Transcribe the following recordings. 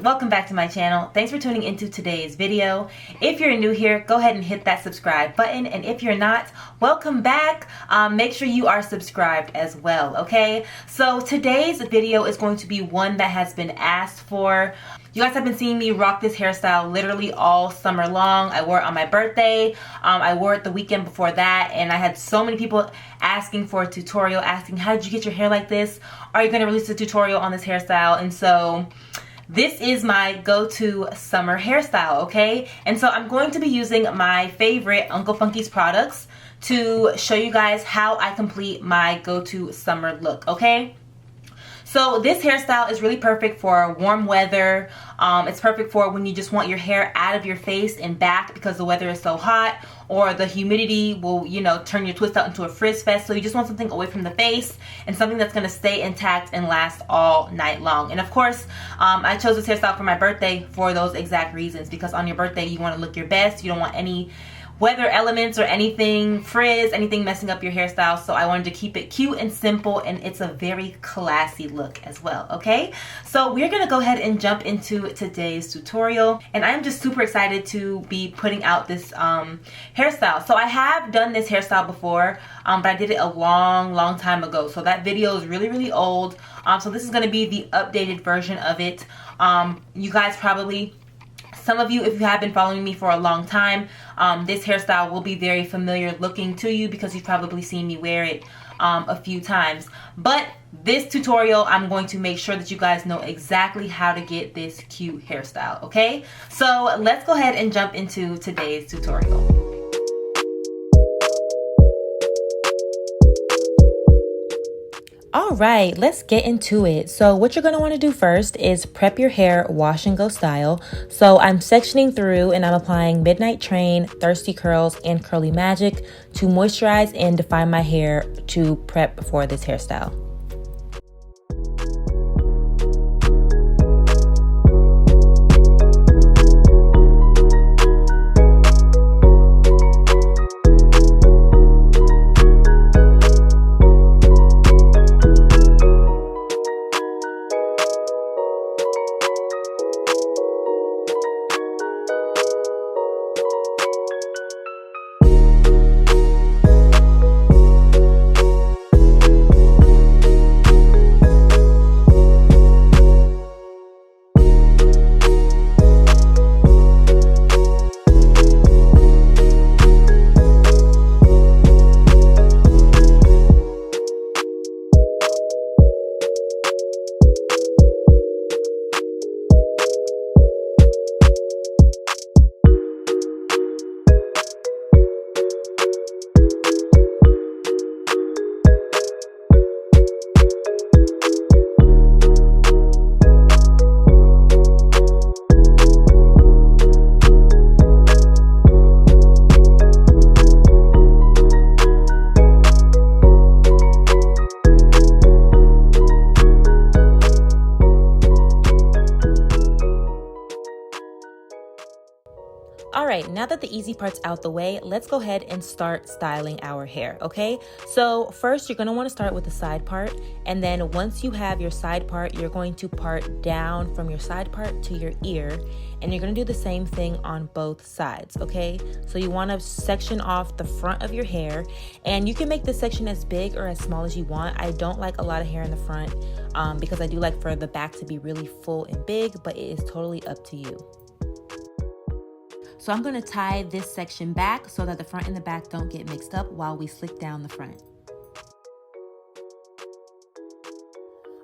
welcome back to my channel. Thanks for tuning into today's video. If you're new here, go ahead and hit that subscribe button, and if you're not, welcome back. Make sure you are subscribed as well, okay? So today's video is going to be one that has been asked for. You guys have been seeing me rock this hairstyle literally all summer long. I wore it on my birthday. I wore it the weekend before that, and I had so many people asking for a tutorial, asking, how did you get your hair like this? Are you gonna release a tutorial on this hairstyle? And so this is my go-to summer hairstyle, okay? And so I'm going to be using my favorite Uncle Funky's products to show you guys how I complete my go-to summer look, okay? So this hairstyle is really perfect for warm weather. It's perfect for when you just want your hair out of your face and back because the weather is so hot, or the humidity will, you know, turn your twist out into a frizz fest. So you just want something away from the face and something that's gonna stay intact and last all night long. And of course, I chose this hairstyle for my birthday for those exact reasons, because on your birthday, you wanna look your best. You don't want any weather elements or anything frizz, anything messing up your hairstyle. So I wanted to keep it cute and simple, and it's a very classy look as well, okay? So we're gonna go ahead and jump into today's tutorial, and I'm just super excited to be putting out this hairstyle. So I have done this hairstyle before, but I did it a long time ago. So that video is really old. So this is gonna be the updated version of it. You guys probably, some of you, if you have been following me for a long time, this hairstyle will be very familiar looking to you because you've probably seen me wear it a few times. But this tutorial, I'm going to make sure that you guys know exactly how to get this cute hairstyle, okay? So let's go ahead and jump into today's tutorial. All right, let's get into it. So what you're going to want to do first is prep your hair wash and go style. So I'm sectioning through and I'm applying Midnight Train, Thirsty Curls, and Curly Magic to moisturize and define my hair to prep for this hairstyle. Alright, now that the easy part's out the way, let's go ahead and start styling our hair, okay? So first, you're going to want to start with the side part, and then once you have your side part, you're going to part down from your side part to your ear, and you're going to do the same thing on both sides, okay? So you want to section off the front of your hair, and you can make this section as big or as small as you want. I don't like a lot of hair in the front because I do like for the back to be really full and big, but it is totally up to you. So I'm going to tie this section back so that the front and the back don't get mixed up while we slick down the front.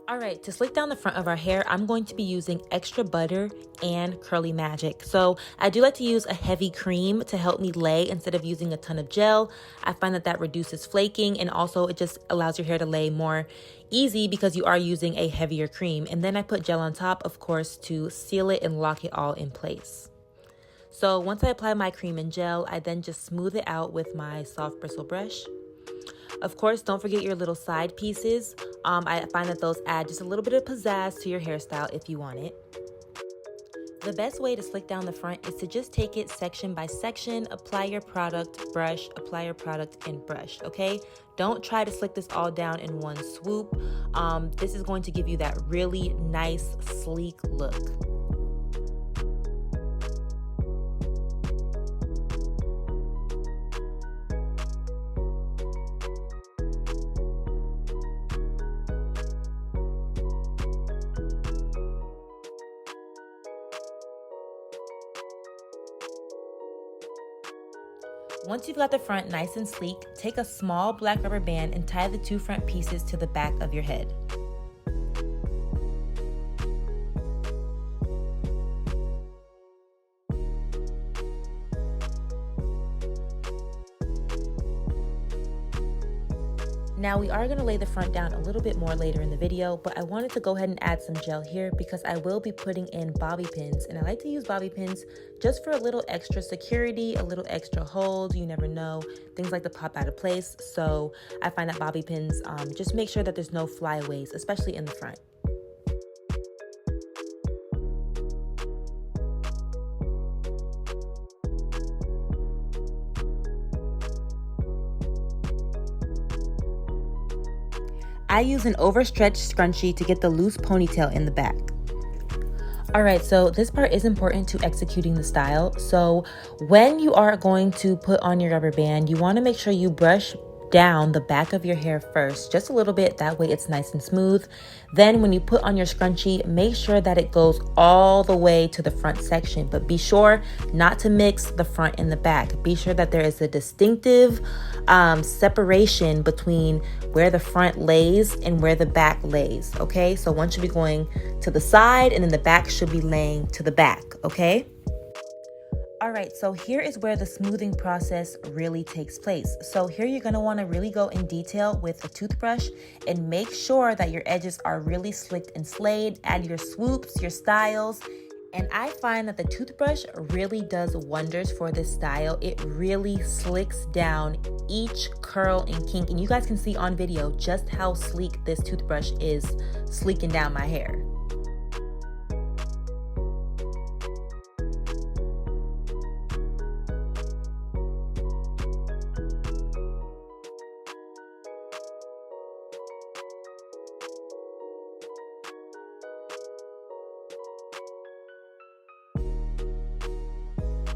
Alright, to slick down the front of our hair, I'm going to be using extra butter and Curly Magic. So I do like to use a heavy cream to help me lay instead of using a ton of gel. I find that reduces flaking, and also it just allows your hair to lay more easy because you are using a heavier cream. And then I put gel on top, of course, to seal it and lock it all in place. So once I apply my cream and gel, I then just smooth it out with my soft bristle brush. Of course, don't forget your little side pieces. I find that those add just a little bit of pizzazz to your hairstyle if you want it. The best way to slick down the front is to just take it section by section, apply your product, brush, apply your product, and brush, okay? Don't try to slick this all down in one swoop. This is going to give you that really nice, sleek look. Once you've got the front nice and sleek, take a small black rubber band and tie the 2 front pieces to the back of your head. Now we are going to lay the front down a little bit more later in the video, but I wanted to go ahead and add some gel here because I will be putting in bobby pins, and I like to use bobby pins just for a little extra security, a little extra hold. You never know, things like to pop out of place. So I find that bobby pins just make sure that there's no flyaways, especially in the front. I use an overstretched scrunchie to get the loose ponytail in the back. Alright, so this part is important to executing the style. So when you are going to put on your rubber band, you want to make sure you brush down the back of your hair first, just a little bit, that way it's nice and smooth. Then when you put on your scrunchie, make sure that it goes all the way to the front section, but be sure not to mix the front and the back. Be sure that there is a distinctive separation between where the front lays and where the back lays, okay? So one should be going to the side and then the back should be laying to the back, okay? Alright, so here is where the smoothing process really takes place. So here you're going to want to really go in detail with a toothbrush and make sure that your edges are really slicked and slayed. Add your swoops, your styles. And I find that the toothbrush really does wonders for this style. It really slicks down each curl and kink. And you guys can see on video just how sleek this toothbrush is sleeking down my hair.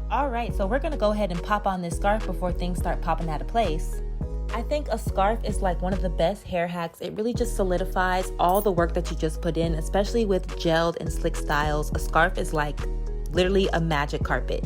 Alright, so we're going to go ahead and pop on this scarf before things start popping out of place. I think a scarf is like one of the best hair hacks. It really just solidifies all the work that you just put in, especially with gelled and slick styles. A scarf is like literally a magic carpet.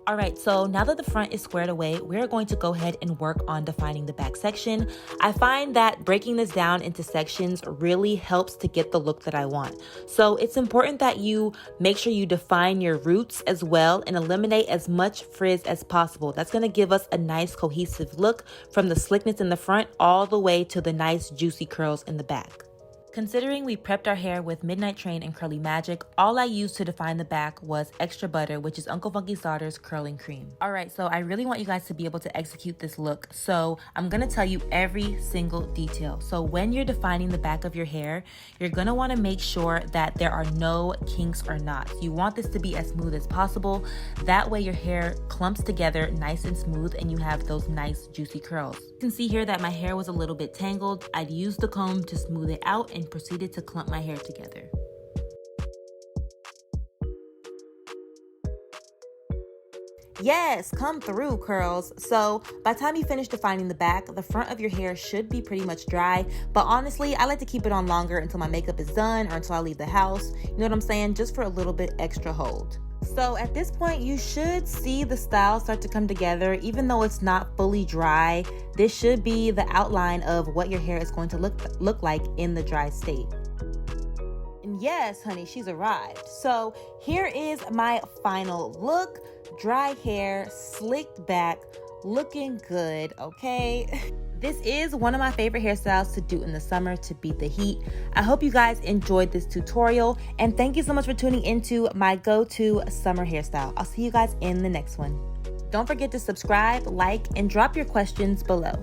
Alright, so now that the front is squared away, we're going to go ahead and work on defining the back section. I find that breaking this down into sections really helps to get the look that I want. So it's important that you make sure you define your roots as well and eliminate as much frizz as possible. That's going to give us a nice cohesive look from the slickness in the front all the way to the nice juicy curls in the back. Considering we prepped our hair with Midnight Train and Curly Magic, all I used to define the back was Extra Butter, which is Uncle Funky Solder's curling cream. Alright, so I really want you guys to be able to execute this look, so I'm going to tell you every single detail. So when you're defining the back of your hair, you're going to want to make sure that there are no kinks or knots. You want this to be as smooth as possible. That way your hair clumps together nice and smooth and you have those nice juicy curls. You can see here that my hair was a little bit tangled. I'd used the comb to smooth it out and proceeded to clump my hair together. Yes, come through, curls. So by the time you finish defining the back, the front of your hair should be pretty much dry. But honestly, I like to keep it on longer until my makeup is done or until I leave the house. You know what I'm saying? Just for a little bit extra hold. So at this point, you should see the style start to come together. Even though it's not fully dry, this should be the outline of what your hair is going to look like in the dry state. And yes, honey, she's arrived. So here is my final look. Dry hair, slicked back, looking good, okay? This is one of my favorite hairstyles to do in the summer to beat the heat. I hope you guys enjoyed this tutorial, and thank you so much for tuning into my go-to summer hairstyle. I'll see you guys in the next one. Don't forget to subscribe, like, and drop your questions below.